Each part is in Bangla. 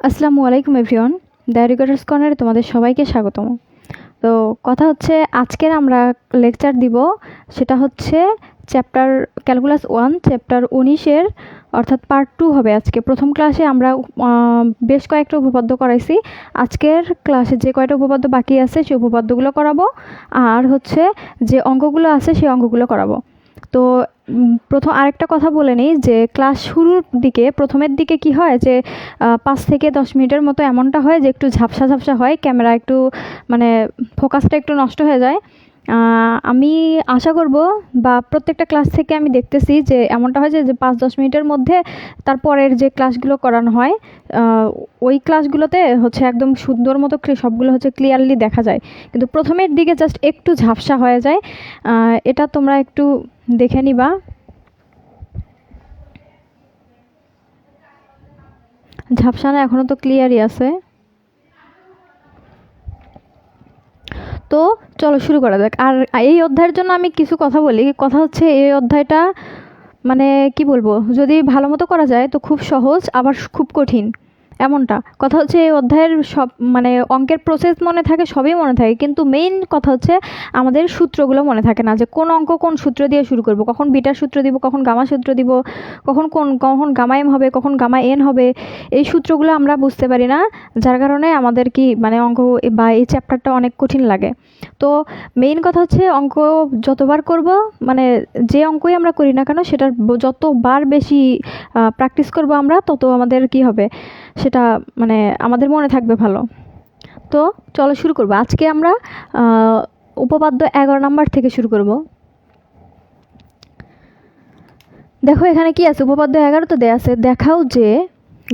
আসসালামু আলাইকুম এভরিওয়ান, দ্য রিকর্ডার্স কর্নারে তোমাদের সবাইকে স্বাগতম। তো কথা হচ্ছে আজকের আমরা লেকচার দিব, সেটা হচ্ছে চ্যাপ্টার ক্যালকুলাস 1 চ্যাপ্টার 19-এর অর্থাৎ পার্ট 2 হবে। আজকে প্রথম ক্লাসে আমরা বেশ কয়েকটা উপপাদ্য করাইছি। আজকের ক্লাসে যে কয়টা উপপাদ্য বাকি আছে সেই উপপাদ্যগুলো করাবো, আর হচ্ছে যে অঙ্কগুলো আছে সেই অঙ্কগুলো করাবো। তো প্রথম আরেকটা কথা বলে নিই যে ক্লাস শুরুর দিকে প্রথমের দিকে কি হয় যে 5 থেকে 10 মিনিটের মতো এমনটা হয় যে একটু ঝাপসা ঝাপসা হয়, ক্যামেরা একটু মানে ফোকাসটা একটু নষ্ট হয়ে যায়। আমি আশা করব বা প্রত্যেকটা ক্লাস থেকে আমি দেখতেছি যে এমনটা হয় যে 5-10 মিনিটের মধ্যে তারপরের যে ক্লাসগুলো করানো হয় ওই ক্লাসগুলোতে হচ্ছে একদম সুন্দর মতো সবগুলো হচ্ছে ক্লিয়ারলি দেখা যায়, কিন্তু প্রথমের দিকে জাস্ট একটু ঝাপসা হয়ে যায়। এটা তোমরা একটু দেখে নিবা। ঝাপসা না, এখনো তো ক্লিয়ারই আছে। তো চলো শুরু করা যাক। আর এই অধ্যায়ের জন্য আমি কিছু কথা বলি। কথা হচ্ছে এই অধ্যায়টা মানে কি বলবো, যদি ভালো মতো করা যায় তো খুব সহজ, আবার খুব কঠিন এমনটা। কথা হচ্ছে এই অধ্যায়ের সব মানে অঙ্কের প্রসেস মনে থাকে, সবই মনে থাকে, কিন্তু মেইন কথা হচ্ছে আমাদের সূত্রগুলো মনে থাকে না, যে কোন অঙ্ক কোন সূত্র দিয়ে শুরু করব, কখন বিটার সূত্র দিব, কখন গামা সূত্র দিব, কখন গামা এম হবে, কখন গামা এন হবে, এই সূত্রগুলো আমরা বুঝতে পারি না, যার কারণে আমাদের কি মানে অঙ্ক বা এই চ্যাপ্টারটা অনেক কঠিন লাগে। তো মেইন কথা হচ্ছে অঙ্ক যতবার করব, মানে যে অঙ্কই আমরা করি না কেন সেটার যতবার বেশি প্র্যাকটিস করব আমরা, তত আমাদের কি হবে সেটা মানে আমাদের মনে থাকবে ভালো। তো চলো শুরু করব। আজকে আমরা উপপাদ্য 11 নাম্বার থেকে শুরু করব। দেখো এখানে কি আছে, উপপাদ্য 11 তো দেয়া আছে, দেখাও যে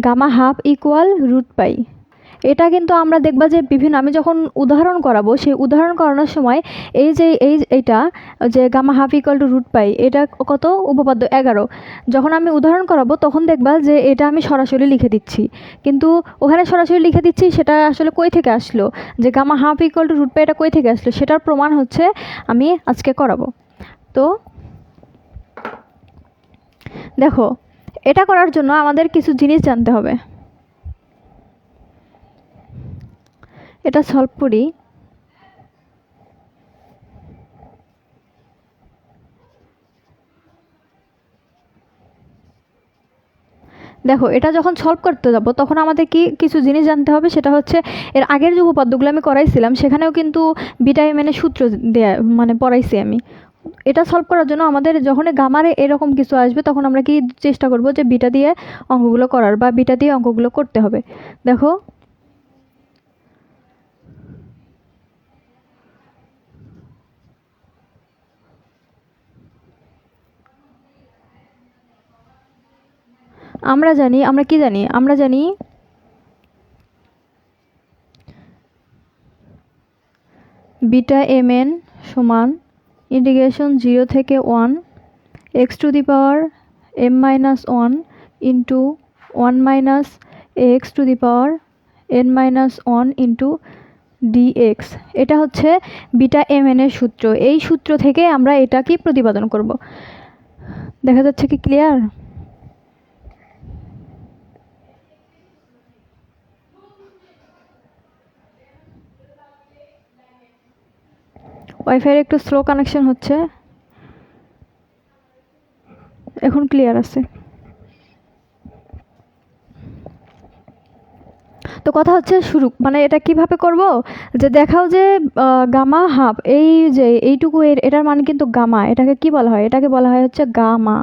gamma half equal root pi. এটা কিন্তু আমরা দেখবা যে বিভিন্ন, আমি যখন উদাহরণ করাবো সেই উদাহরণ করানোর সময় এইটা যে gamma half equal to root pi, এটা কত, উপপাদ্য 11। যখন আমি উদাহরণ করাবো তখন দেখবা যে এটা আমি সরাসরি লিখে দিচ্ছি, কিন্তু ওখানে সরাসরি লিখে দিচ্ছি, সেটা আসলে কই থেকে আসলো, যে gamma half equal to root pi এটা কই থেকে আসলো, সেটার প্রমাণ হচ্ছে আমি আজকে করাবো। তো দেখো, এটা করার জন্য আমাদের কিছু জিনিস জানতে হবে। এটা সলভ করি। দেখো এটা যখন সলভ করতে যাব তখন আমাদের কি কিছু জিনিস জানতে হবে, সেটা হচ্ছে এর আগের যে উপপাদ্যগুলো আমি করাইছিলাম সেখানেও কিন্তু বিটা এর সূত্র দেয়া মানে পড়াইছি আমি। এটা সলভ করার জন্য আমাদের যখন গামারে এরকম কিছু আসবে তখন আমরা কি চেষ্টা করব যে বিটা দিয়ে অঙ্কগুলো করার বা বিটা দিয়ে অঙ্কগুলো করতে হবে। দেখো আমরা কি জানি, আমরা জানি বিটা mn সমান ইন্টিগ্রেশন 0 থেকে 1 x to the power m minus 1 into 1 minus x to the power n minus 1 into dx। এটা হচ্ছে বিটা mn এর সূত্র। এই সূত্র থেকে আমরা এটা কি প্রতিপাদন করব, দেখা যাচ্ছে কি ক্লিয়ার? ওয়াইফাইয়ের একটু স্লো কানেকশন হচ্ছে, এখন ক্লিয়ার আছে। তো কথা হচ্ছে শুরু, মানে এটা কিভাবে করব, যে দেখাও যে গামা হাফ, এই যে এইটুকু এটার মান কিন্তু গামা, এটাকে কি বলা হয়, এটাকে বলা হয় হচ্ছে গামা।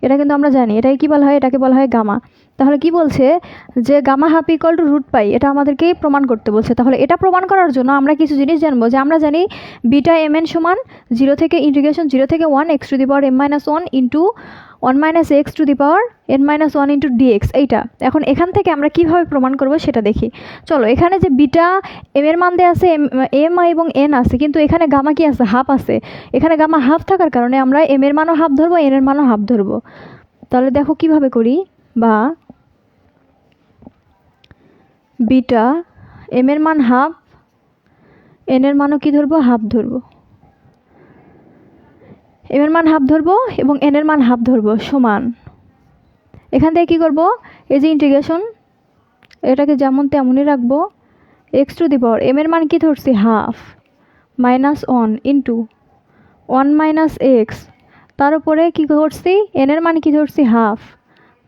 এটা কিন্তু আমরা জানি এটাকে কি বলা হয়, এটাকে বলা হয় গামা। তাহলে কি বলছে যে gamma half equal to root pi, এটা আমাদেরকে প্রমাণ করতে বলছে। তাহলে এটা প্রমাণ করার জন্য আমরা কিছু জিনিস জানবো, যে আমরা জানি বিটা mn সমান 0 থেকে ইন্টিগ্রেশন 0 থেকে 1 x to the power m minus 1 into 1 minus x to the power n minus 1 into dx। এইটা এখন এখান থেকে আমরা কিভাবে প্রমাণ করব সেটা দেখি। চলো, এখানে যে বিটা m এর মান দেওয়া আছে m এবং n আছে, কিন্তু এখানে গামা কি আছে, হাফ আছে। এখানে গামা হাফ থাকার কারণে আমরা m এর মানও হাফ ধরবো, n এর মানও হাফ ধরবো। তাহলে দেখো কিভাবে করি, বা বিটা m এর মান হাফ, n এর মানও কি ধরবো, হাফ ধরবো। m এর মান হাফ ধরবো এবং n এর মান হাফ ধরবো, সমান এখান থেকে কি করব, এই যে ইন্টিগ্রেশন এটাকে যেমন তেমনই রাখবো। x to the power m এর মান কি ধরছি, half minus 1 into 1 minus x, তার উপরে কী করছি, n এর মান কি ধরছি, হাফ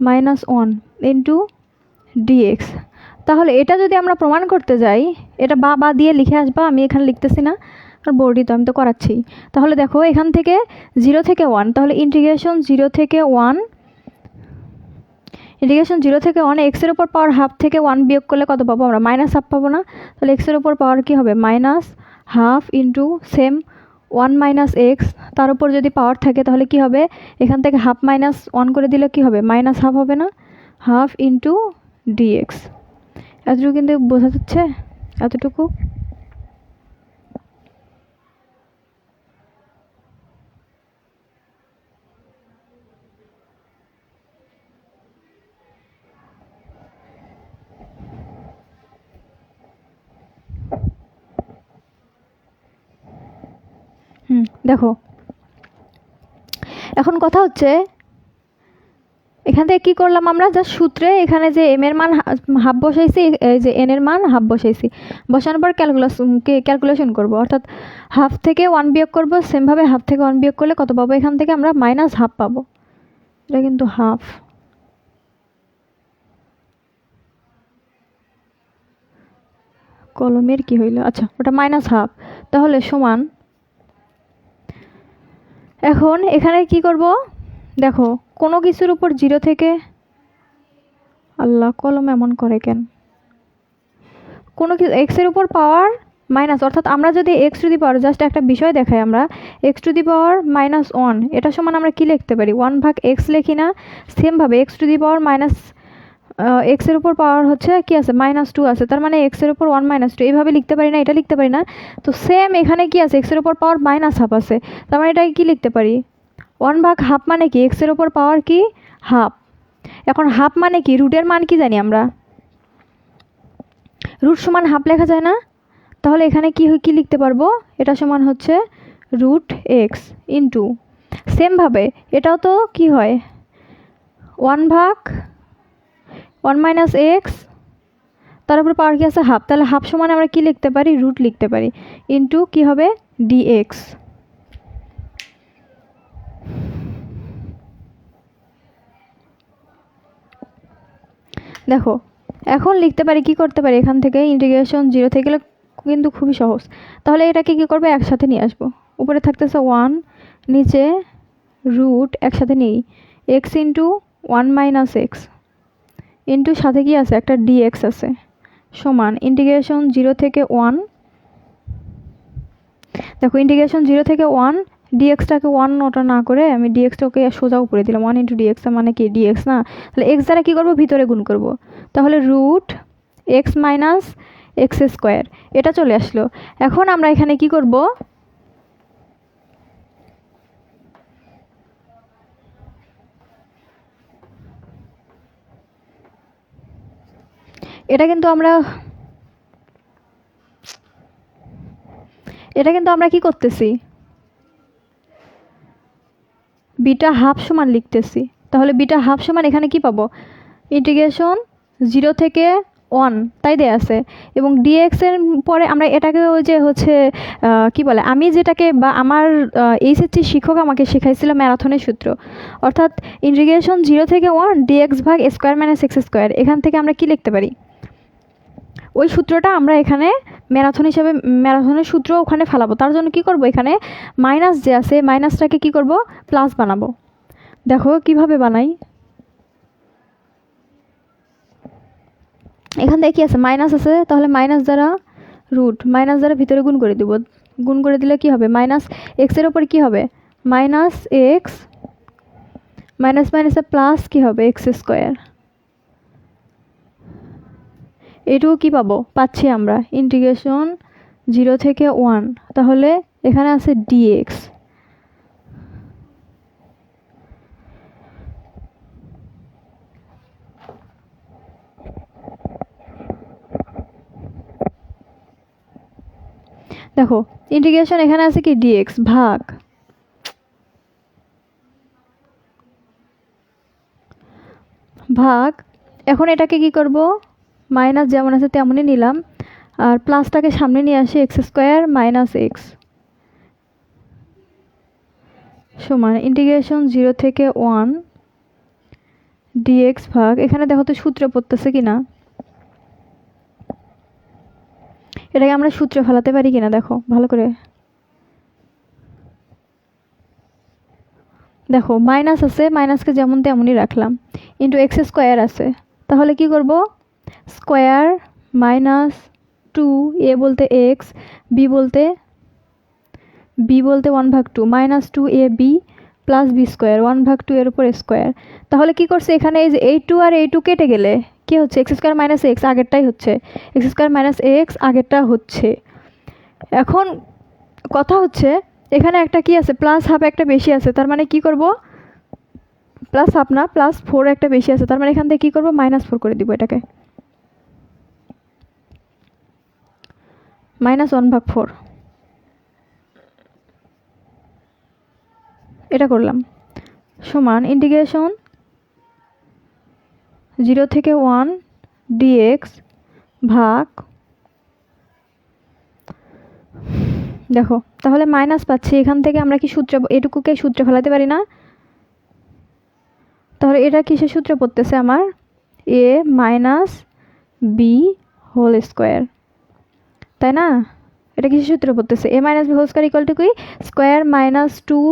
মাইনাস 1 ইন্টু dx। তাহলে এটা যদি আমরা প্রমাণ করতে যাই, এটা বা দিয়ে লিখে আসবা, আমি এখানে লিখতেছি না, আর বোর্ডই তো আমি তো করাচ্ছি। তাহলে দেখো এখান থেকে 0 থেকে 1, তাহলে ইন্টিগ্রেশন 0 থেকে 1, ইন্টিগ্রেশন 0 থেকে 1 এক্সের উপর পাওয়ার হাফ থেকে 1 বিয়োগ করলে কত পাবো আমরা, মাইনাস হাফ পাবো না? তাহলে এক্সের উপর পাওয়ার কি হবে, minus half into same 1 minus x, তার উপর যদি পাওয়ার থাকে তাহলে কি হবে, এখান থেকে হাফ মাইনাস 1 করে দিলে কি হবে, মাইনাস হাফ হবে না, হাফ ইন্টু ডিএক্স। এতটুকু কিন্তু বোঝা যাচ্ছে, এতটুকু। দেখো এখন কথা হচ্ছে, এখান থেকে কী করলাম আমরা, জাস্ট সূত্রে এখানে যে m এর মান হাফ বসাইছি, এই যে n এর মান হাফ বসাইছি, বসানোর পর ক্যালকুলেশন করব, অর্থাৎ হাফ থেকে 1 বিয়োগ করব, সেমভাবে হাফ থেকে 1 বিয়োগ করলে কত পাবো, এখান থেকে আমরা মাইনাস হাফ পাবো। এটা কিন্তু হাফ, কলমের কি হইল, আচ্ছা ওটা মাইনাস হাফ, তাহলে সমান। এখন এখানে কি করব, দেখো কোনো কিছুর উপর 0 থেকে, আল্লাহ কলম এমন করে কেন, কোনো কিছু এক্সের উপর পাওয়ার মাইনাস, অর্থাৎ আমরা যদি x to the power, just একটা বিষয় দেখাই, আমরা x to the power minus 1, এটা সমান আমরা কি লিখতে পারি, 1 ভাগ এক্স লিখি না? সেমভাবে x to the power minus এক্সের উপর পাওয়ার হচ্ছে কি আছে, মাইনাস 2 আছে, তার মানে এক্সের উপর 1 মাইনাস 2, এইভাবে লিখতে পারি না, এটা লিখতে পারি না? তো সেম এখানে কি আছে, এক্সের উপর পাওয়ার মাইনাস হাফ আছে, তার মানে এটাকে কি লিখতে পারি, 1 ভাগ হাফ মানে কি, এক্সের উপর পাওয়ার কি, হাফ। এখন হাফ মানে কি, রুটের মান কি জানি আমরা, রুট সমান হাফ লেখা যায় না? তাহলে এখানে কি লিখতে পারবো, এটা সমান হচ্ছে রুট এক্স ইন্টু, সেমভাবে এটাও তো কি হয়, 1 ভাগ 1 মাইনাস এক্স, তার উপর পাওয়ার কি আছে, হাফ, তাহলে হাফ সমান আমরা কি লিখতে পারি, রুট লিখতে পারি, ইন্টু কি হবে, ডিএক্স। দেখো এখন লিখতে পারি, কি করতে পারি, এখান থেকে ইন্টিগ্রেশন 0 থেকে গেলে কিন্তু খুবই সহজ। তাহলে এটাকে কি করবে, একসাথে নিয়ে আসবো, উপরে থাকতেছে 1, নিচে রুট, একসাথে নেই x into 1 minus x into সাথে কি আছে, একটা ডিএক্স আছে, সমান ইন্টিগ্রেশন 0 থেকে 1, দেখো ইন্টিগ্রেশন 0 থেকে 1 ডিএক্সটাকে 1 ওটা না করে আমি ডিএক্সটাকে সোজা উপরে দিলাম, 1 ইন্টু ডিএক্স মানে কি ডিএক্স না, তাহলে এক্স দ্বারা কী করবো ভিতরে গুণ করব, তাহলে root x minus x square এটা চলে আসলো। এখন আমরা এখানে কি করব, এটা কিন্তু আমরা কি করতেছি, বিটা হাফ সমান লিখতেছি, তাহলে বিটা হাফ সমান এখানে কি পাবো, ইন্টিগ্রেশন 0 থেকে 1 তাই দেয়া আছে, এবং ডিএক্স এর পরে আমরা এটাকে ওই যে হচ্ছে কি বলে, আমি যেটাকে বা আমার এইচএসসি শিক্ষক আমাকে শেখাইছিল ম্যারাথনের সূত্র, অর্থাৎ ইন্টিগ্রেশন 0 থেকে 1 ডিএক্স ভাগ স্কোয়ার মাইনাস এক্স স্কোয়ার, এখান থেকে আমরা কি লিখতে পারি, ওই সূত্রটা আমরা এখানে ম্যারাথনের সূত্র ওখানে ফেলাবো। তার জন্য কি করব, এখানে মাইনাস যে আছে মাইনাসটাকে কি করব প্লাস বানাবো। দেখো কিভাবে বানাই, এখান থেকে কি আছে মাইনাস আছে, তাহলে মাইনাস দ্বারা রুট মাইনাস দ্বারা ভিতরে গুণ করে দিব, গুণ করে দিলে কি হবে মাইনাস এক্সের ওপর কি হবে মাইনাস এক্স মাইনাস মাইনাসে প্লাস কি হবে এক্স স্কোয়ার, এটুকু কি পাবো পাচ্ছি আমরা ইন্টিগ্রেশন 0 থেকে 1, তাহলে এখানে আছে ডিএক্স, দেখো ইন্টিগ্রেশন এখানে আছে কি ডিএক্স ভাগ এখন এটাকে কি করব, মাইনাস যেমন আছে তেমনই নিলাম, আর প্লাসটাকে সামনে নিয়ে আসি এক্স স্কোয়ার মাইনাস এক্স সমান ইন্টিগ্রেশন 0 থেকে 1 ডিএক্স ভাগ, এখানে দেখো তো সূত্রে পড়তেছে কিনা, এটাকে আমরা সূত্রে ফেলাতে পারি কিনা দেখো ভালো করে, দেখো মাইনাস আছে মাইনাসকে যেমন তেমনই রাখলাম, ইন্টু এক্স স্কোয়ার আছে, তাহলে কি করব স্কোয়ার মাইনাস 2 এ বলতে এক্স বি বলতে 1/2 minus 2 A B plus b square 1/2 এর উপর স্কোয়ার, তাহলে কি করছে এখানে এই যে এই 2 আর এই 2 কেটে গেলে কি হচ্ছে এক্স স্কোয়ার মাইনাস এক্স আগেরটাই হচ্ছে, এক্স স্কোয়ার মাইনাস এক্স আগেরটা হচ্ছে। এখন কথা হচ্ছে এখানে একটা কি আছে প্লাস হাফ একটা বেশি আছে, তার মানে কি করব প্লাস হাফ না প্লাস 4 একটা বেশি আছে, তার মানে এখান থেকে কি করব -4 করে দিব, এটাকে -1/4 এটা করলাম সমান ইন্টিগ্রেশন 0 থেকে 1 ডিএক্স ভাগ, দেখো তাহলে মাইনাস পাচ্ছি, এখান থেকে আমরা কি সূত্রে এটুকুকে সূত্রে ফেলাতে পারি না, তাহলে এটা কিসের সূত্রে পড়তেছে আমার a minus b whole square, তাই না, এটা কিসের সূত্রে পড়তেছে a minus b whole square equal to কি স্কোয়ার মাইনাস 2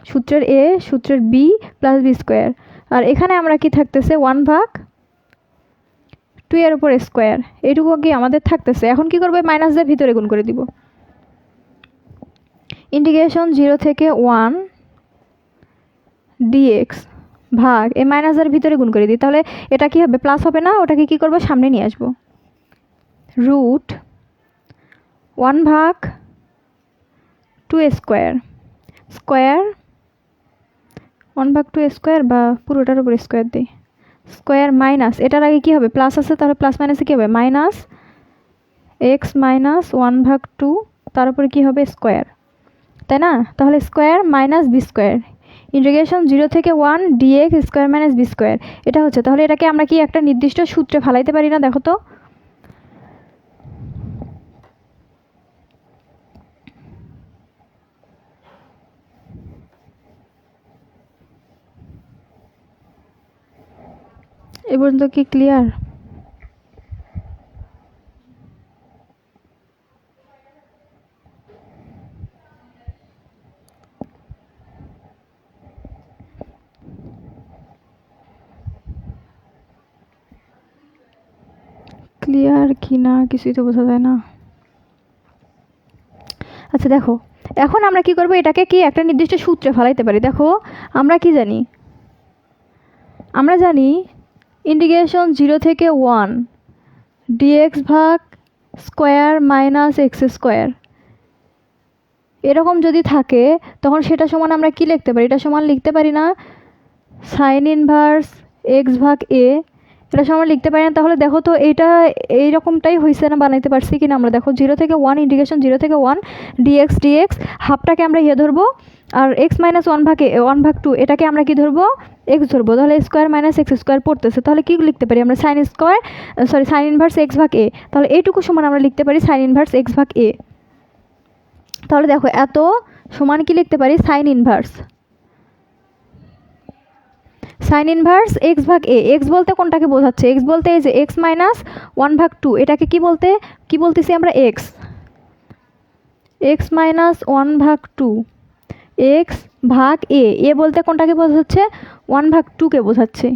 সূত্রের এ সূত্রের বি প্লাস বি স্কোয়ার, আর এখানে আমরা কি থাকতেছে 1/2 এর উপর স্কোয়ার, এইটুকু কি আমাদের থাকতেছে। এখন কি করবে মাইনাস দিয়ে ভিতরে গুণ করে দিব, ইন্টিগ্রেশন 0 থেকে 1 ডিএক্স ভাগ এই মাইনাসের ভিতরে গুণ করে দিই, তাহলে এটা কি হবে প্লাস হবে না, ওটাকে কি করব সামনে নিয়ে আসবো, রুট 1/2 স্কোয়ার স্কোয়ার 1/2 স্কোয়ার বা পুরোটার উপর স্কোয়ার দিই, স্কোয়ার মাইনাস এটার আগে কি হবে প্লাস আছে, তাহলে প্লাস মাইনাসে কী হবে মাইনাস এক্স মাইনাস 1/2 তার উপরে কী হবে স্কোয়ার, তাই না, তাহলে square minus b square integration 0 থেকে 1 dx square minus b square এটা হচ্ছে, তাহলে এটাকে আমরা কি একটা নির্দিষ্ট সূত্রে ফেলাইতে পারি না, দেখো তো এ পর্যন্ত কি ক্লিয়ার? ক্লিয়ার কি না কিছুই তো বোঝা যায় না। আচ্ছা দেখো এখন আমরা কি করব, এটাকে কি একটা নির্দিষ্ট সূত্রে ফেলাইতে পারি। দেখো আমরা কি জানি, আমরা জানি ইন্টিগ্রেশন 0 থেকে 1 ডিএক্স ভাগ স্কোয়ার মাইনাস এক্স স্কোয়ার, এরকম যদি থাকে তখন সেটা সমান আমরা কি লিখতে পারি, এটা সমান লিখতে পারি না সাইন ইনভার্স এক্স ভাগ এ, এটা সমান লিখতে পারি না। তাহলে দেখো তো এটা এইরকমটাই হয়েছে না, বানাইতে পারছি কিনা আমরা। দেখো 0 থেকে 1 ইন্টিগ্রেশন 0 থেকে 1 ডিএক্স হাফটাকে আমরা ধরবো, আর এক্স মাইনাস 1/2 এটাকে আমরা কি ধরবো, এক্স ধরবো। তাহলে স্কোয়ার মাইনাস এক্স স্কোয়ার পড়তেছে, তাহলে কি লিখতে পারি আমরা, সাইন ইনভার্স এক্স ভাগ এ। তাহলে এইটুকু সমান আমরা লিখতে পারি সাইন ইনভার্স এক্স ভাগ এ। তাহলে দেখো এত সমান কি লিখতে পারি, সাইন ইনভার্স এক্স ভাগ এ। এক্স বলতে কোনটাকে বোঝাচ্ছে, এক্স বলতে এই যে এক্স মাইনাস 1/2, এটাকে কি বলতেছি আমরা, এক্স মাইনাস 1/2 এক্স ভাগ এ বলতে কোনটাকে বোঝাচ্ছে, 1/2কে বোঝাচ্ছে।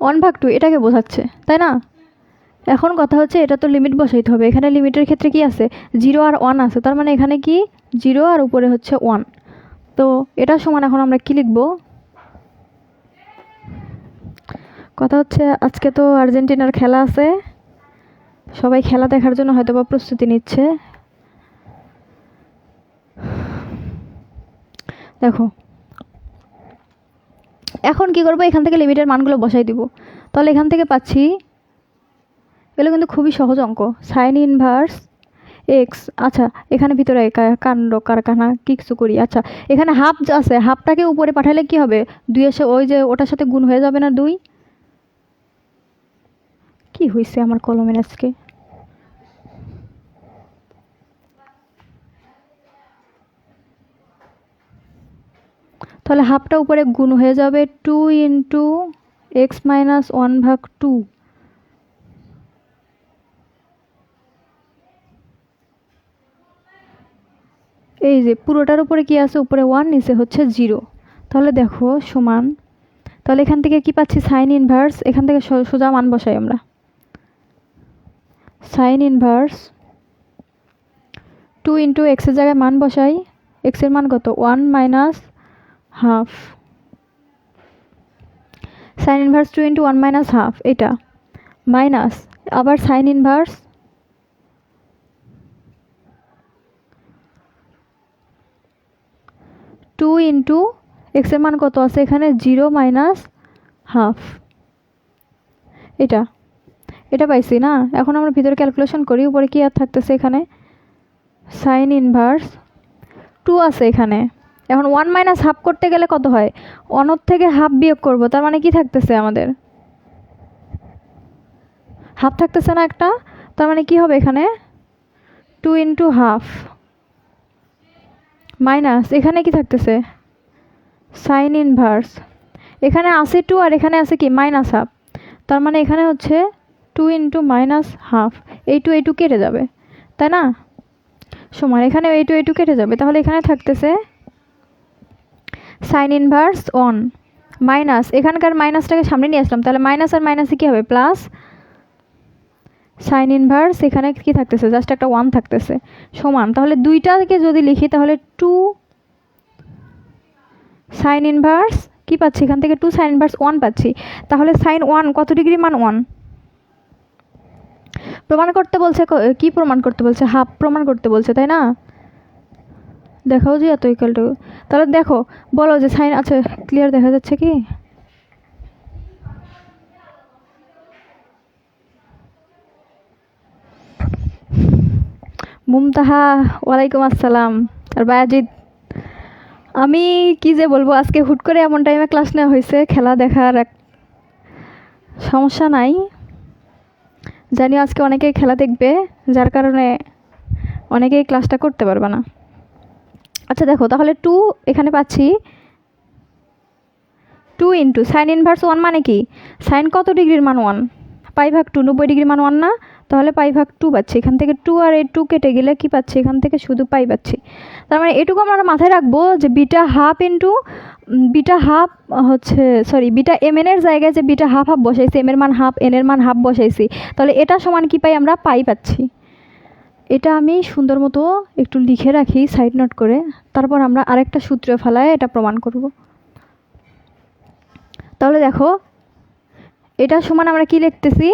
ওয়ান ভাগ টু এটাকে বোঝাচ্ছে, তাই না। এখন কথা হচ্ছে এটা তো লিমিট বসাইতে হবে। এখানে লিমিটের ক্ষেত্রে কি আছে, 0 আর 1 আছে, তার মানে এখানে কি 0 আর উপরে হচ্ছে 1। তো এটা সমান এখন আমরা কি লিখব, কথা হচ্ছে আজকে তো আর্জেন্টিনার খেলা আছে, সবাই খেলা দেখার জন্য হয়তো বা প্রস্তুতি নিচ্ছে। দেখো এখন কি করবো, এখান থেকে লিমিটের মানগুলো বসাই দিব। তাহলে এখান থেকে পাচ্ছি, এগুলো কিন্তু খুবই সহজ অঙ্ক, সাইন ইনভার্স এক্স। আচ্ছা এখানে ভিতরে কাণ্ড কারখানা কিছু করি। আচ্ছা এখানে হাফ আছে, হাফটাকে উপরে পাঠালে কি হবে, 2 এসে ওই যে ওটার সাথে গুণ হয়ে যাবে না, 2। কি হয়েছে আমার কলমের আজকে, তাহলে হাফটা উপরে গুণ হয়ে যাবে 2 ইন্টু এক্স মাইনাস 1/2। এই যে পুরোটার উপরে কি আছে, উপরে 1 নিচে হচ্ছে 0। তাহলে দেখো সমান, তাহলে এখান থেকে কি পাচ্ছি, সাইন ইনভার্স, এখান থেকে সোজা মান বসাই আমরা, সাইন ইনভার্স 2 ইন্টু এক্সের জায়গায় মান বসাই, এক্সের মান কত, 1 minus half, sign inverse 2 into 1 minus half, এটা মাইনাস আবার সাইন ইনভার্স 2 ইন্টু এক্সের মান কত আছে এখানে, 0 মাইনাস হাফ, এটা পাইছি না। এখন আমরা ভিতরে ক্যালকুলেশন করি, উপরে কি আর থাকতেছে, এখানে সাইন ইনভার্স 2 আছে এখানে। এখন 1 মাইনাস হাফ করতে গেলে কত হয়, 1 থেকে হাফ বিয়োগ করব, তার মানে কি থাকতেছে আমাদের, হাফ থাকতেছে না একটা, তার মানে কি হবে এখানে 2 ইন্টু হাফ মাইনাস এখানে কি থাকতেছে, সাইন ইনভার্স, এখানে আছে 2 আর এখানে আছে কি মাইনাস হাফ, তার মানে এখানে হচ্ছে 2 ইন্টু মাইনাস হাফ, এই 2 কেটে যাবে, তাই না, সমান এখানে এই 2 কেটে যাবে। তাহলে এখানে থাকতেছে সাইন ইনভার্স 1 মাইনাস, এখানকার মাইনাসটাকে সামনে নিয়ে আসলাম, তাহলে মাইনাস আর মাইনাসে কী হবে, প্লাস সাইন ইনভার্স, এখানে কি থাকতেছে, জাস্ট একটা 1 থাকতেছে, সমান। তাহলে দুইটাকে যদি লিখি তাহলে 2 সাইন ইনভার্স কি পাচ্ছি, এখান থেকে 2 সাইন ইনভার্স 1 পাচ্ছি। তাহলে সাইন 1 কত ডিগ্রি মান, 1 প্রমাণ করতে বলছে, কি প্রমাণ করতে বলছে, হাফ প্রমাণ করতে বলছে, তাই না। দেখাও যে এত ইকুয়ালটু, তাহলে দেখো বলো যে সাইন, আচ্ছা ক্লিয়ার দেখা যাচ্ছে কি, মুমতাহা ওয়ালাইকুম আসসালাম, আর বায়াজিদ। আমি কি যে বলবো, আজকে হুট করে এমন টাইমে ক্লাস নেওয়া হয়েছে, খেলা দেখার এক সমস্যা নাই, জানি আজকে অনেকেই খেলা দেখবে, যার কারণে অনেকেই ক্লাসটা করতে পারবে না। আচ্ছা দেখো তাহলে 2 এখানে পাচ্ছি, 2 ইন্টু সাইন ইনভার্স 1 মানে কি, সাইন কত ডিগ্রির মান 1, π/2 90 ডিগ্রির মান 1 না, তাহলে π/2 পাচ্ছি। এখান থেকে 2 আর এই 2 কেটে গেলে কি পাচ্ছি, এখান থেকে শুধু পাই পাচ্ছি। তার মানে এটুকু আমরা মাথায় রাখবো যে beta half into beta half হচ্ছে সরি বিটা এম এন এর জায়গায় যে বিটা হাফ হাফ বসাইছি, এম এর মান হাফ এন এর মান হাফ বসাইছি, তাহলে এটা সমান কি পাই আমরা? পাই পাচ্ছি। এটা আমি সুন্দর মতো একটু লিখে রাখি সাইড নোট করে, তারপর আমরা আরেকটা সূত্র ফেলায় এটা প্রমাণ করব। তাহলে দেখো এটা সমান আমরা কি লিখতেছি,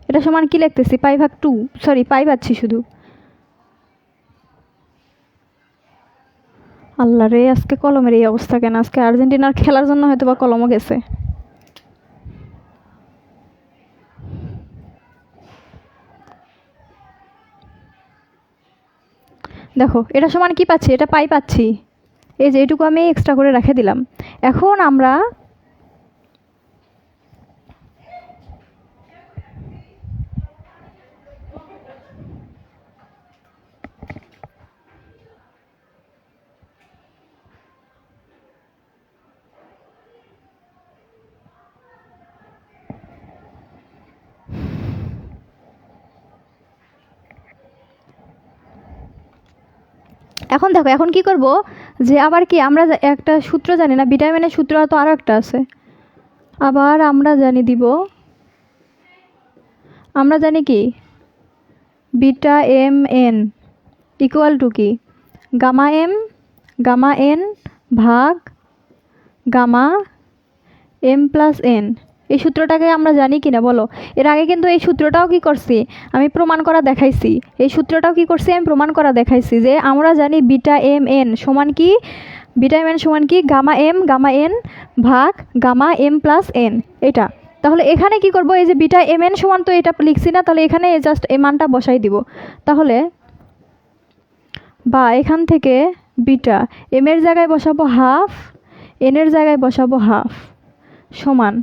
এটা সমান কি লিখতেছি? পাই ভাগ 2, সরি পাই পাচ্ছি শুধু। আল্লাহ রে, আজকে কলমের এই অবস্থা কেন? আজকে আর্জেন্টিনার খেলার জন্য হয়তো বা কলমও গেছে। দেখো এটা সমান কি পাচ্ছি? এটা পাই পাচ্ছি। এই যে এইটুকু আমি এক্সট্রা করে রেখে দিলাম। এখন আমরা এখন দেখো এখন কি করব, যে আবার কি আমরা একটা সূত্র জানি না, ভিটামিনের সূত্র তো আরও একটা আছে। আবার আমরা জানি দিব, আমরা জানি কি beta m n equal to কি গামা এন ভাগ গামা এম প্লাস এন। এই সূত্রটাকে আমরা জানি কি না বলো? এর আগে কিন্তু এই সূত্রটাও কি করছি আমি প্রমাণ করা দেখাইছি, এই সূত্রটাও কি করছি আমি প্রমাণ করা দেখাইছি যে আমরা জানি বিটা এম এন সমান কি, বিটা এম এন সমান কি গামা এন ভাগ গামা এম প্লাস এন, এটা। তাহলে এখানে কি করব, এই যে বিটা এম এন সমান তো এটা লিখছি না, তাহলে এখানে জাস্ট এই মানটা বসাই দিব। তাহলে বা এখান থেকে বিটা এম এর জায়গায় বসাবো হাফ, এন এর জায়গায় বসাবো হাফ, সমান।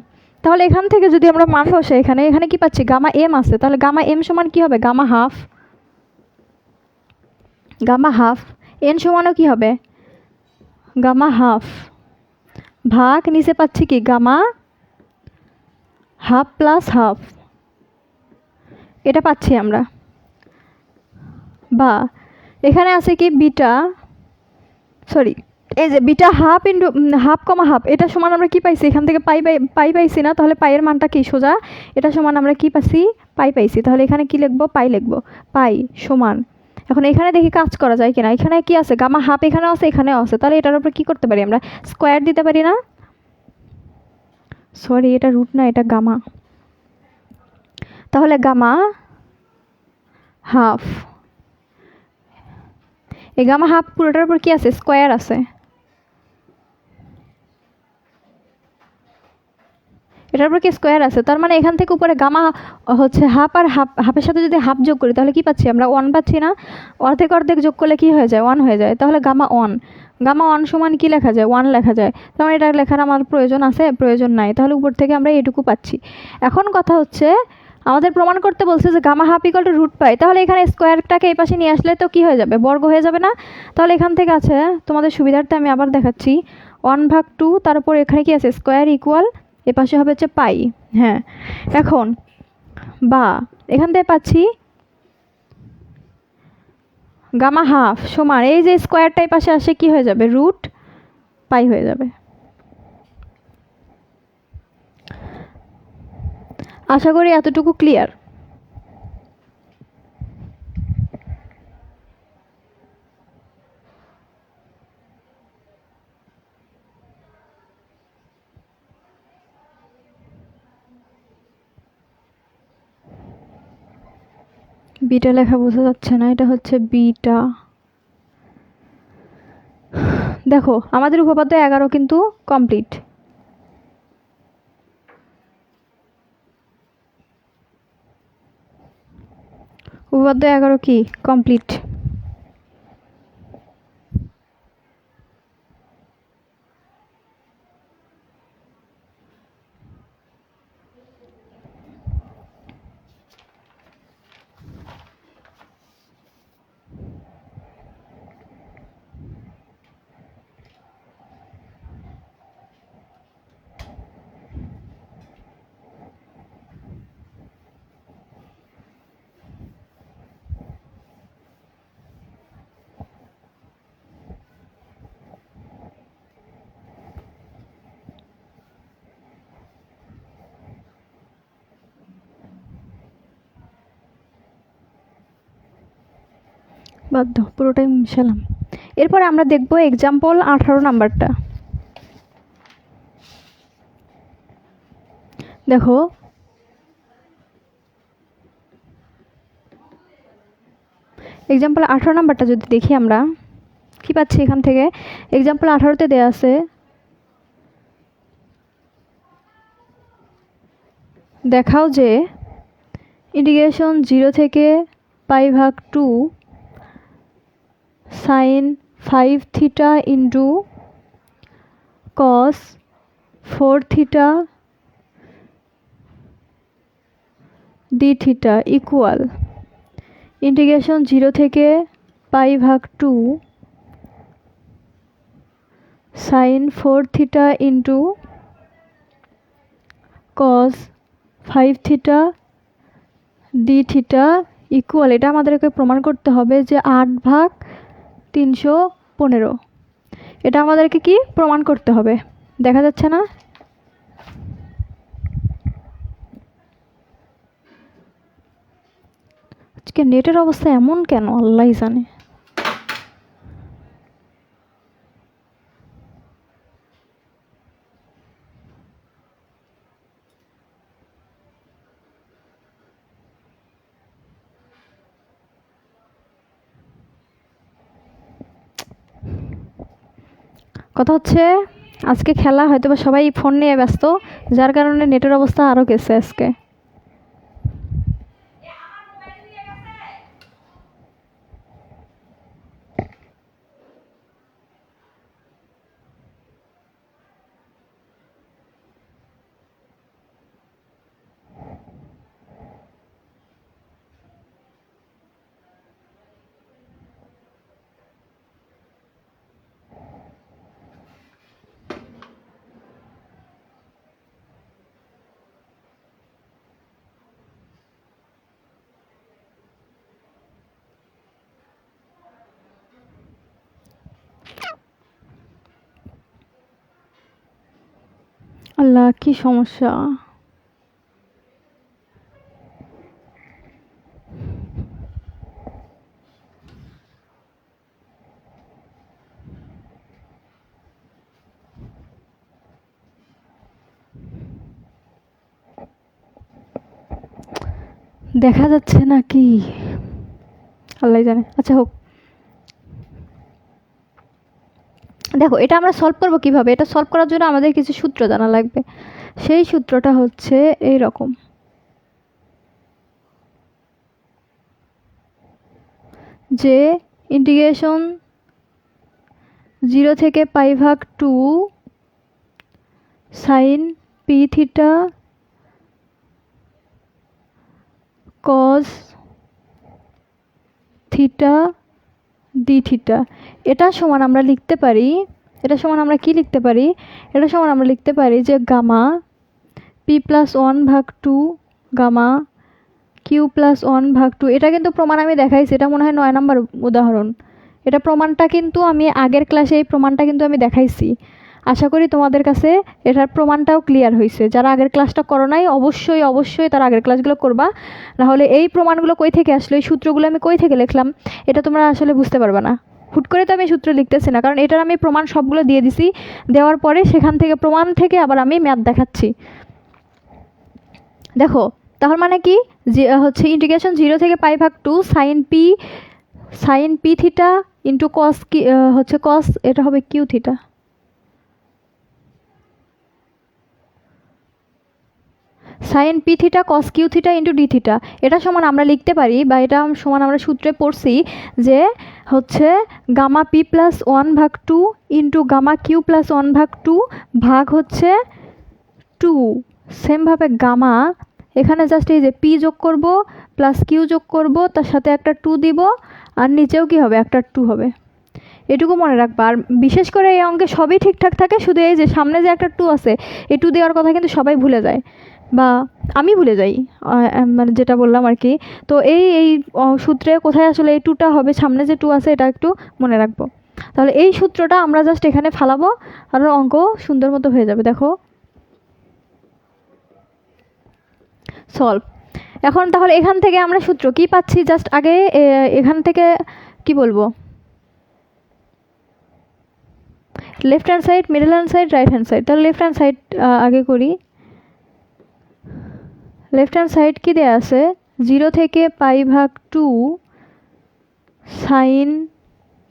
তাহলে এখান থেকে যদি আমরা মান বসাই, এখানে এখানে কি পাচ্ছি? গামা এম আছে, তাহলে গামা এম সমান কি হবে? গামা হাফ এন সমানও কি হবে? গামা হাফ ভাগ নিচে পাচ্ছি কি গামা হাফ প্লাস হাফ, এটা পাচ্ছি আমরা। বা এখানে আছে কি বিটা সরি এই যে বিটা হাফ ইন্টু হাফ কমা হাফ, এটা সমান আমরা কি পাইছি? এখান থেকে পাই পাইছি না, তাহলে পাইয়ের মানটা কি সোজা, এটা সমান আমরা কি পাইছি? পাই পাইছি। তাহলে এখানে কি লিখবো? পাই লিখবো। পাই সমান, এখন এখানে দেখি কাজ করা যায় কিনা। এখানে কি আছে? গামা হাফ এখানেও আছে এখানেও আছে, তাহলে এটার উপর কি করতে পারি আমরা? স্কোয়ার দিতে পারি না? সরি এটা রুট না, এটা গামা। তাহলে গামা হাফ, এই গামা হাফ পুরোটার উপর কি আছে? স্কোয়ার আছে। এটার উপর কি স্কোয়ার আছে, তার মানে এখান থেকে উপরে গামা হচ্ছে হাফ, আর হাফের সাথে যদি হাফ যোগ করি তাহলে কি পাচ্ছি আমরা? 1 পাচ্ছি না? অর্ধেক অর্ধেক যোগ করলে কি হয়ে যায়? 1 হয়ে যায়। তাহলে গামা 1 সমান কি লেখা যায়? 1 লেখা যায়। তার মানে এটা লেখার আমার প্রয়োজন আছে? প্রয়োজন নাই। তাহলে উপর থেকে আমরা এটুকু পাচ্ছি। এখন কথা হচ্ছে আমাদের প্রমাণ করতে বলছে যে gamma half equal to root pi, তাহলে এখানে স্কোয়ারটাকে এই পাশে নিয়ে আসলে তো কি হয়ে যাবে? বর্গ হয়ে যাবে না? তাহলে এখান থেকে আছে, তোমাদের সুবিধার্থে আমি আবার দেখাচ্ছি, 1/2, তার উপর এখানে কি আছে? স্কোয়ার ইকুয়াল এপাশে হবে হচ্ছে পাই। হ্যাঁ, এখন বা এখান থেকে পাচ্ছি গামা হাফ সমান এই যে স্কোয়ারটা এই পাশে আসে কি হয়ে যাবে? রুট পাই হয়ে যাবে। আশা করি এতটুকু ক্লিয়ার। বিটা লেখা বোঝা যাচ্ছে না, এটা হচ্ছে বিটা। দেখো আমাদের উপপাদ্য 11 কিন্তু কমপ্লিট। উপপাদ্য 11 কি কমপ্লিট। বাধ্য পুরোটাই মিশালাম। এরপরে আমরা দেখব এক্সাম্পল 18 নাম্বারটা। দেখো এক্সাম্পল 18 নাম্বারটা যদি দেখি আমরা কি পাচ্ছি এখান থেকে। এক্সাম্পল 18তে দেয়া আছে দেখাও যে ইন্টিগ্রেশন 0 থেকে π/2 sin 5 theta into cos 4 theta d theta equal integration 0 থেকে π/2 sin 4 theta into cos 5 theta d theta equal, এটা আমাদেরকে প্রমাণ করতে হবে যে 8/315, এটা আমাদেরকে কি প্রমাণ করতে হবে। দেখা যাচ্ছে না? আজকে নেটের অবস্থা এমন কেন আল্লাহই জানে। কথা হচ্ছে আজকে খেলা হয়তো বা সবাই ফোন নিয়ে ব্যস্ত, যার কারণে নেটের অবস্থা আরও গেছে আজকে। আল্লাহ কি সমস্যা। দেখা যাচ্ছে না কি আল্লাহ জানে। আচ্ছা হোক, দেখো এটা আমরা সলভ করব কিভাবে। এটা সলভ করার জন্য আমাদের কিছু সূত্র জানা লাগবে। সেই সূত্রটা হচ্ছে এই রকম, যে ইন্টিগ্রেশন 0 থেকে π/2 sin p theta cos theta d theta, এটা সমান আমরা লিখতে পারি, এটা সমান আমরা কি লিখতে পারি, এটা সমান আমরা লিখতে পারি যে গামা p+1/2 গামা q+1/2। এটা কিন্তু প্রমাণ আমি দেখাইছি, এটা মনে হয় 9 নম্বর উদাহরণ। এটা প্রমাণটা কিন্তু আমি আগের ক্লাসে এই প্রমাণটা কিন্তু আমি দেখাইছি। আশা করি তোমাদের কাছে এটার প্রমাণটাও ক্লিয়ার হয়েছে। যারা আগের ক্লাসটা করো নাই অবশ্যই অবশ্যই তারা আগের ক্লাসগুলো করবা, নাহলে এই প্রমাণগুলো কই থেকে আসলো, এই সূত্রগুলো আমি কই থেকে লিখলাম, এটা তোমরা আসলে বুঝতে পারবে না। হুট করে তো আমি সূত্র লিখতেছি না, কারণ এটার আমি প্রমাণ সবগুলো দিয়ে দিছি। দেওয়ার পরে সেখান থেকে প্রমাণ থেকে আবার আমি ম্যাথ দেখাচ্ছি। দেখো তাহলে মানে কি, যে হচ্ছে ইন্টিগ্রেশন 0 থেকে π/2 sin p theta into cos কি হচ্ছে কস, এটা হবে q theta, sine p theta cos q theta into d theta. এটা সমান আমরা লিখতে পারি, বা এটা সমান আমরা সূত্রে পড়ছি যে হচ্ছে gamma p+1/2 into gamma q+1/2 ভাগ হচ্ছে 2। সেমভাবে গামা এখানে জাস্ট এই যে পি যোগ করব প্লাস কিউ যোগ করব, তার সাথে একটা 2 দিব, আর নিচেও কি হবে, একটা 2 হবে। এটুকু মনে রাখবা। আর বিশেষ করে এই অঙ্কে সবই ঠিকঠাক থাকে, শুধু এই যে সামনে যে একটা 2 আছে, এই 2 দেওয়ার কথা কিন্তু সবাই ভুলে যায়, বা আমি ভুলে যাই, মানে যেটা বললাম আর কি। তো এই সূত্রে কোথায় আসলে এই 2টা হবে, সামনে যে 2 আছে এটা একটু মনে রাখবো। তাহলে এই সূত্রটা আমরা জাস্ট এখানে ফালাবো, আর অঙ্ক সুন্দর মতো হয়ে যাবে। দেখো সলভ। এখন তাহলে এখান থেকে আমরা সূত্র কি পাচ্ছি, জাস্ট আগে এখান থেকে কি বলবো, left hand side, middle hand side, right hand side. তাহলে লেফট হ্যান্ড সাইড আগে করি। লেফট হ্যান্ড সাইড কি দেয়া আছে, 0 থেকে π/2 sin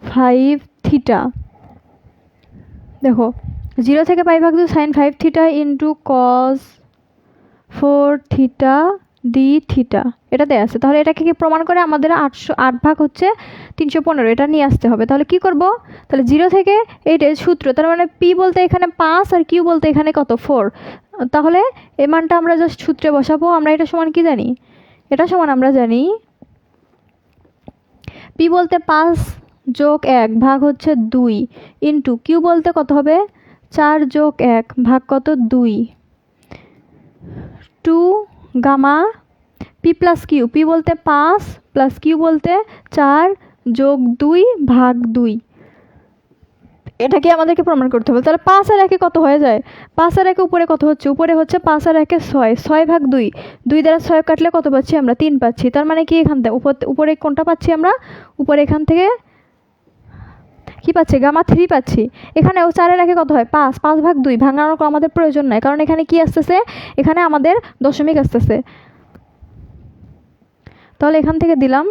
5 থিটা। দেখো 0 থেকে π/2 sin 5 theta into cos 4 theta D theta, এটা দেয়া আছে। তাহলে এটাকে কি প্রমাণ করে আমাদের 8 ভাগ হচ্ছে 315, এটা নিয়ে আসতে হবে। তাহলে কি করব, তাহলে 0 থেকে এইটার সূত্র, তার মানে পি বলতে এখানে 5 আর কিউ বলতে এখানে কত 4। তাহলে এই মানটা আমরা জাস্ট সূত্রে বসাবো। আমরা এটা সমান কি জানি, এটা সমান আমরা জানি পি বলতে 5 যোগ 1 ভাগ হচ্ছে 2 ইন্টু কিউ বলতে কত হবে 4 যোগ 1 ভাগ কত 2, 2 gamma p plus q, p বলতে 5 প্লাস কিউ বলতে 4 যোগ 2 ভাগ 2। এটাকে আমাদেরকে প্রমাণ করতে হবে। তাহলে 5 আর 1 কত হয়ে যায়, 5 আর 1 উপরে কত হচ্ছে, উপরে হচ্ছে 5 আর 1 6, 6 ভাগ 2, 2 দ্বারা 6 কাটলে কত পাচ্ছি আমরা 3 পাচ্ছি। তার মানে কি এখান থেকে উপরে কোনটা পাচ্ছি আমরা, উপরে এখান থেকে কি পাচ্ছি গামা 3 পাচ্ছি। এখানেও 4 এর 1 কত হয় 5, 5 ভাগ 2, ভাঙানোর আমাদের প্রয়োজন নাই, কারণ এখানে কি আসতেছে, এখানে আমাদের দশমিক আসতেছে। তাহলে এখান থেকে দিলাম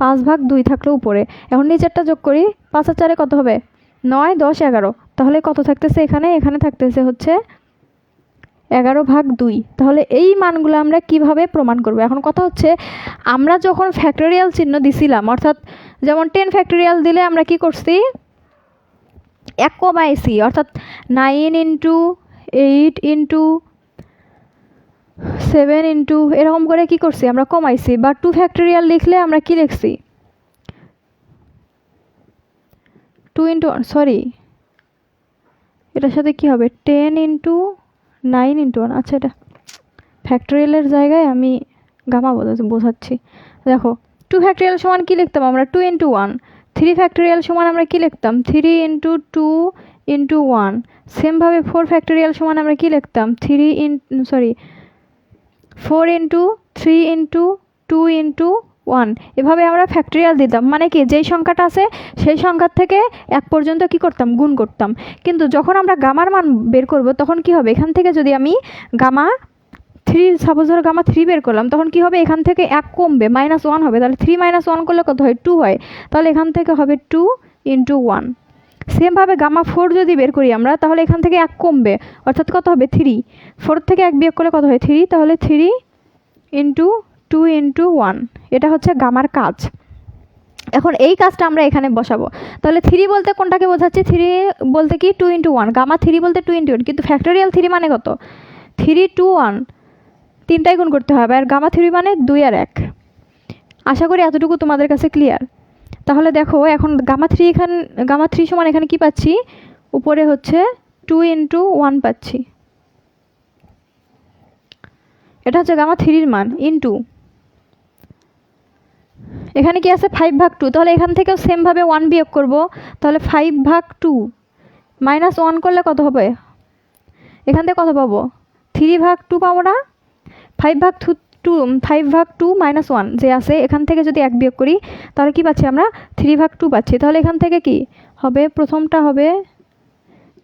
5 ভাগ 2 থাকলো উপরে। এখন নিচেরটা যোগ করি, 5 আর 4 কত হবে 9, 10, 11। তাহলে কত থাকতেছে এখানে, এখানে থাকতেছে হচ্ছে 11 ভাগ 2। তাহলে এই মানগুলো আমরা কিভাবে প্রমাণ করব। এখন কথা হচ্ছে আমরা যখন ফ্যাক্টোরিয়াল চিহ্ন দিছিলাম, অর্থাৎ যেমন 10 ফ্যাক্টোরিয়াল দিলে আমরা কি করছি 1 কমাইছি, অর্থাৎ 9 ইন্টু 8 ইন্টু 7 ইন্টু এরকম করে কি করছি আমরা কমাইছি। বা 2 ফ্যাক্টোরিয়াল লিখলে আমরা কি লিখছি 2 ইন্টু, সরি এটার সাথে কি হবে 10 ইন্টু 9 ইন্টু 1। আচ্ছা এটা ফ্যাক্টোরিয়ালের জায়গায় আমি গামা বোঝাচ্ছি। দেখো 2 ফ্যাক্টোরিয়াল সমান কি লিখতাম আমরা 2 ইন্টু 1। 3 ফ্যাক্টোরিয়াল সমান আমরা কি লিখতাম 3 ইন্টু 2 ইন্টু 1। সেমভাবে 4 ফ্যাক্টোরিয়াল সমান আমরা কি লিখতাম 4 ইন্টু 3 ইন্টু 2 ইন্টু 1। এভাবে আমরা ফ্যাক্টোরিয়াল দিতাম, মানে কি যেই সংখ্যাটা আছে সেই সংখ্যার থেকে 1 পর্যন্ত কি করতাম গুণ করতাম। কিন্তু যখন আমরা গামার মান বের করব তখন কি হবে, এখান থেকে যদি আমি গামা 3 সাপোজ ধরো গামা 3 বের করলাম, তখন কি হবে এখান থেকে 1 কমবে -1 হবে। তাহলে 3 - 1 করলে কত হয় 2 হয়। তাহলে এখান থেকে হবে 2 ইন্টু 1। সেমভাবে গামা 4 যদি বের করি আমরা, তাহলে এখান থেকে 1 কমবে, অর্থাৎ কত হবে 3। 4 থেকে 1 বিয়োগ করলে কত হয় 3। তাহলে 3 ইন্টু 2 ইন্টু 1, এটা হচ্ছে গামার কাজ। এখন এই কাজটা আমরা এখানে বসাবো। তাহলে 3 বলতে কোনটাকে বোঝাচ্ছি, 3 বলতে কি 2 ইন্টু 1, গামা 3 বলতে 2 ইন্টু 1। কিন্তু ফ্যাক্টোরিয়াল 3 মানে কত 3, 2, 1, তিনটাই গুণ করতে হবে। আর গামা 3 মানে 2 আর 1। আশা করি এতটুকু তোমাদের কাছে ক্লিয়ার। তাহলে দেখো এখন গামা 3 সমান এখানে কি পাচ্ছি, উপরে হচ্ছে 2 ইন্টু 1 পাচ্ছি। এটা হচ্ছে গামা 3 মান ইন্টু এখানে কি আছে 5 ভাগ 2। তাহলে এখান থেকেও সেমভাবে 1 বিয়োগ করব। তাহলে 5 ভাগ 2 -1 করলে কত হবে, এখান থেকে কত পাবো 3 ভাগ 2 পাবো না। 5 ভাগ 2 -1 যে আছে, এখান থেকে যদি 1 বিয়োগ করি তাহলে কি পাচ্ছি আমরা 3 ভাগ 2 পাচ্ছি। তাহলে এখান থেকে কি হবে, প্রথমটা হবে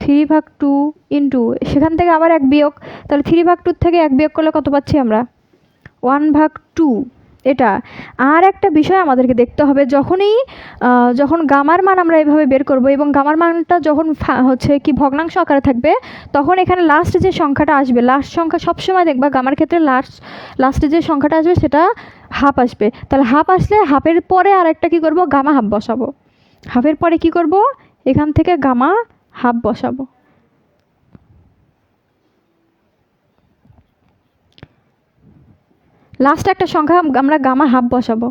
3 ভাগ 2 ইন্টু সেখান থেকে আবার 1 বিয়োগ। তাহলে 3 ভাগ 2 থেকে 1 বিয়োগ করলে কত পাচ্ছি আমরা 1 ভাগ 2। এটা আর একটা বিষয় আমাদেরকে দেখতে হবে, যখন গামার মান আমরা এভাবে বের করব এবং গামার মানটা যখন হচ্ছে কি ভগ্নাংশ আকারে থাকবে, তখন এখানে লাস্ট যে সংখ্যাটা আসবে, লাস্ট সংখ্যা সবসময় দেখবা গামার ক্ষেত্রে লাস্টে যে সংখ্যাটা আসবে সেটা হাফ আসবে। তাহলে হাফ আসলে হাফের পরে আর একটা কী করবো গামা হাফ বসাবো। হাফের পরে কি করব, এখান থেকে গামা হাফ বসাবো। লাস্ট একটা সংখ্যা আমরা গামা হাফ বসাবো।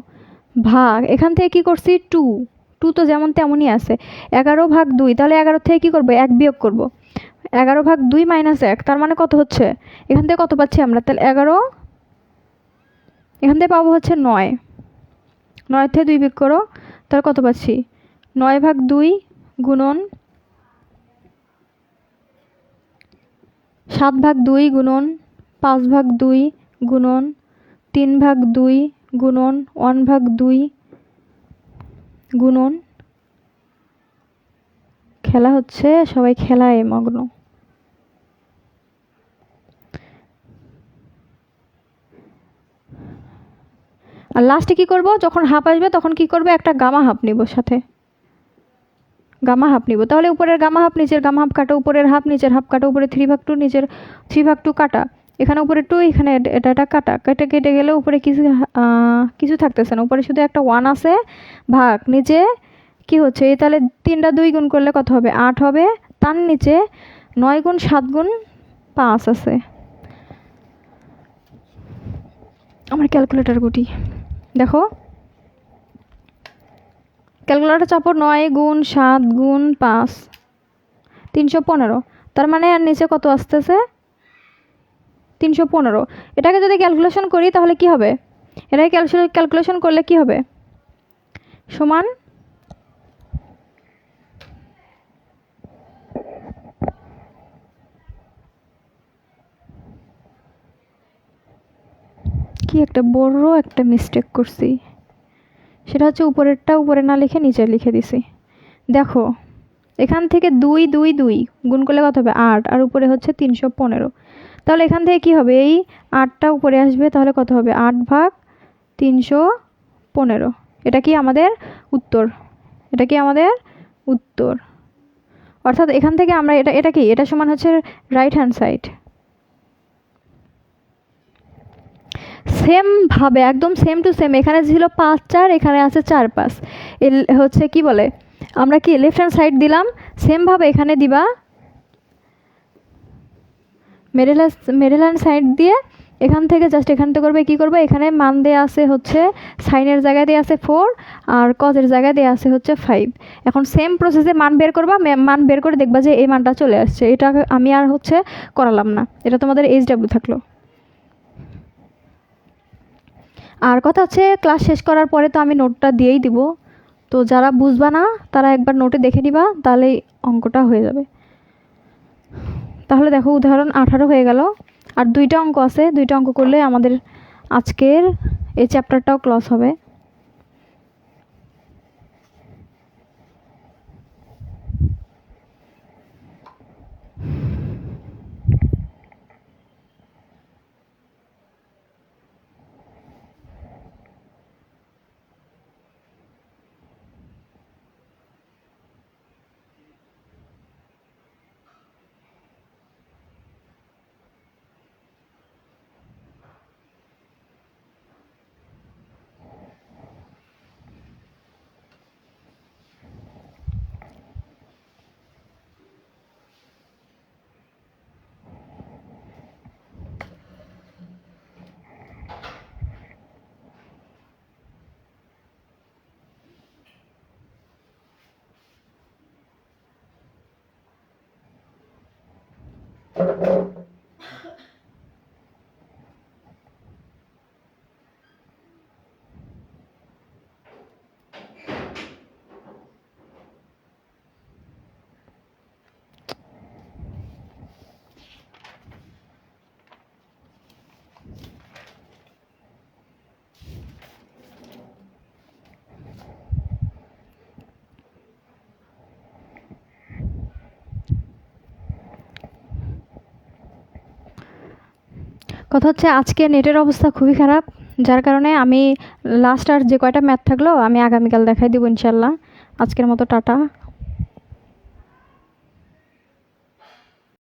ভাগ এখান থেকে কি করছি 2 তো যেমন তেমনই আছে। 11 ভাগ 2, তাহলে 11 থেকে কি করব 1 বিয়োগ করব। 11 ভাগ 2 - 1, তার মানে কত হচ্ছে, এখান থেকে কত পাচ্ছি আমরা, তাহলে 11, এখান থেকে পাবো হচ্ছে 9। 9 থেকে 2 বিয়োগ করো, তাহলে কত পাচ্ছি 9 ভাগ 2 গুণন 7 ভাগ 2 গুণন 5 ভাগ 2 গুণন 3 ভাগ 2 গুণন 1 ভাগ 2 গুণন, খেলা হচ্ছে, সবাই খেলায় মগ্ন। আর লাস্টে কি করব, যখন হাফ আসবে তখন কি করবে, একটা গামা হাফ নিব সাথে, গামা হাফ নিব। তাহলে উপরের গামা হাফ, নিচের গামা হাফ কাটা, উপরের হাফ নিচের হাফ কাটা, উপরে 3/2 নিচের 3/2 কাটা, এখানে উপরে 2, এখানে এটা কাটা, কেটে গেলে উপরে কিছু থাকতেছে না, উপরে শুধু একটা 1 আছে, ভাগ নিচে কি হচ্ছে, এই তাহলে 3টা 2 গুণ করলে কত হবে, 8 হবে। তার নিচে 9 গুণ 7 গুণ 5 আছে। আমার ক্যালকুলেটর গুটি দেখো, ক্যালকুলেটর চাপো, 9 গুণ 7 গুণ 5 315। তার মানে আর নিচে কত আসতেছে, 315। এটাকে যদি ক্যালকুলেশন করি তাহলে কি হবে, এটাকে ক্যালকুলেশন করলে কি হবে, সমান কি একটা বড় একটা মিস্টেক করছি, সেটা হচ্ছে উপরেরটা উপরে না লিখে নিচে লিখে দিছি। দেখো এখান থেকে 2 2 2 গুণ করলে কত হবে, 8, আর উপরে হচ্ছে 315। তাহলে এখান থেকে কি হবে, এই 8টা উপরে আসবে, তাহলে কত হবে, 8 ভাগ 315। এটা কি আমাদের উত্তর, এটা কি আমাদের উত্তর। অর্থাৎ এখান থেকে আমরা এটা কি, এটা সমান হচ্ছে রাইট হ্যান্ড সাইড। সেম ভাবে একদম সেম টু সেম, এখানে ছিল 5 4, এখানে আছে 4 5, হচ্ছে কি বলে, আমরা কি লেফট হ্যান্ড সাইড দিলাম, সেম ভাবে এখানে দিবা মিডল হ্যান্ড সাইড দিয়ে, এখান থেকে জাস্ট এখান থেকে করবে, কি করবে, এখানে মান দেয়া আছে হচ্ছে সাইনের জায়গায় দেয়া আছে 4, আর কজের জায়গায় দেয়া আছে হচ্ছে 5। এখন সেম প্রসেসে মান বের করবা, মান বের করে দেখবা যে এই মানটা চলে আসছে। এটা আমি আর হচ্ছে করালাম না, এটা তোমাদের HW থাকলো। আর কথা হচ্ছে ক্লাস শেষ করার পরে তো আমি নোটটা দিয়েই দিব, তো যারা বুঝবা না তারা একবার নোটে দেখে নিবা, তাহলেই অঙ্কটা হয়ে যাবে। তাহলে দেখো উদাহরণ 18 হয়ে গেল, আর 2টা অঙ্ক আছে, 2টা অঙ্ক করলে আমাদের আজকের এই চ্যাপ্টারটাও ক্লোজ হবে। কথা হচ্ছে আজকে নেটের অবস্থা খুবই খারাপ, যার কারণে আমি লাস্ট আর যে কয়টা ম্যাথ থাকলো আমি আগামীকাল দেখাই দিব ইনশাল্লাহ। আজকের মতো টাটা,